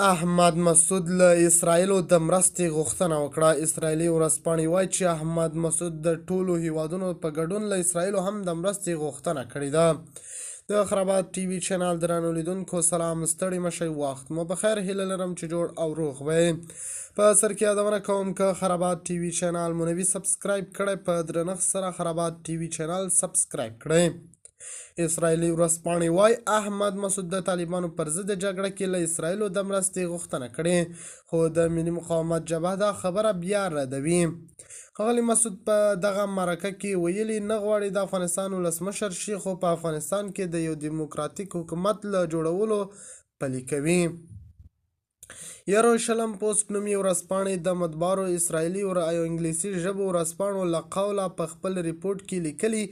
احمد مسعود له اسرایلو د مرستې غوښتنه وکړه. اسرایلي ورځپاڼې وایي چې احمد مسعود د ټولو هیوادونو په ګډون له اسرایلو هم د مرستې غوښتنه کړې ده. د خرابات ټي وي چینل درنو لیدونکو سلام، ستړي مشئ، وخت مو بخیر. هیله لرم چې جوړ او روغ وئ. په سر کې یادونه کوم که خرابات ټي وي چینل مو نوي سبسکرایب کړئ، په درنښت سره خرابات ټي وي چینل سبسکرایب کړئ. اسرایلي ورځپاڼې وایي احمد مسعود د طالبانو پر ضد جګړه کې له اسرایلو د مرستې غوښتنه کړې، خو د ملي مقاومت جبهه دا خبره بیا ردوي. ښاغلي مسعود په دغه مرکه کې ویلي نه غواړي د افغانستان ولسمشر شي، خو په افغانستان کې د یو دیموکراتیک حکومت له جوړولو پلي کوي. یروشلم پوسټ نومي ورځپاڼې د مطبوعاتو اسرایلي او انګلیسي ژبو ورځپاڼو له قوله په خپل ریپورټ کې لیکلي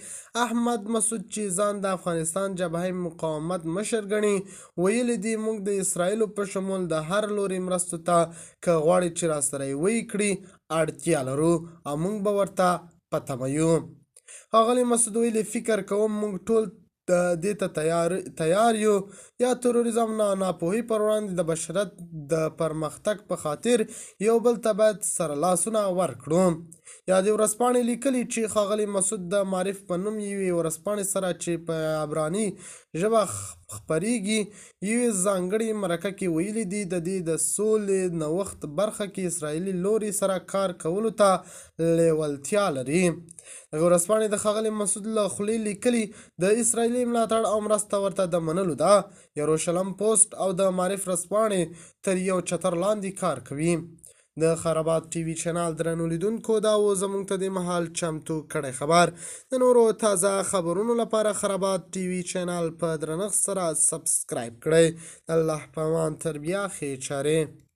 احمد مسعود چې ځان د افغانستان جبهه مقاومت مشر ګڼي، ویلي دي موږ د اسرایلو په شمول د هر لوري مرستو ته که غواړي چې راسره یې وکړي اړتیا لرو او موږ به ورته په تمه یو. ښاغلي مسعود ویلي فکر کوم موږ ټول دې ته تیار یو. یا تروریزم ناپوهۍ پر وړاندې د بشریت د پرمختګ په خاطر یو بل ته باید سره لاسونه ورکړو. یادې ورځپاڼې لیکلي چې ښاغلي مسعود د معارف په نوم یوې ورځپاڼې سره چې په عبراني ژبه خپریږي یوې ځانګړې مرکه کې ویلي دي د دې د سولې نوښت برخه کې اسرایلي لوري سره کار کولو ته لیوالتیا لري. دغه ورځپاڼې د ښاغلي مسعود له خولې لیکلي د اسرایلي ملاتړ او مرسته ورته د منلو ده. یروشلم پوسټ او د معارف ورځپاڼې تر یو چتر لاندې کار کوي. د خرابات ټي وي چینل درنو لیدونکو دا و زموږ ته د مهال چمتو کړی خبر. د نورو تازه خبرونو لپاره خرابات ټي وي چینل په درنښت سره سبسکرایب کړئ. الله په امان، تر بیا ښې چارې.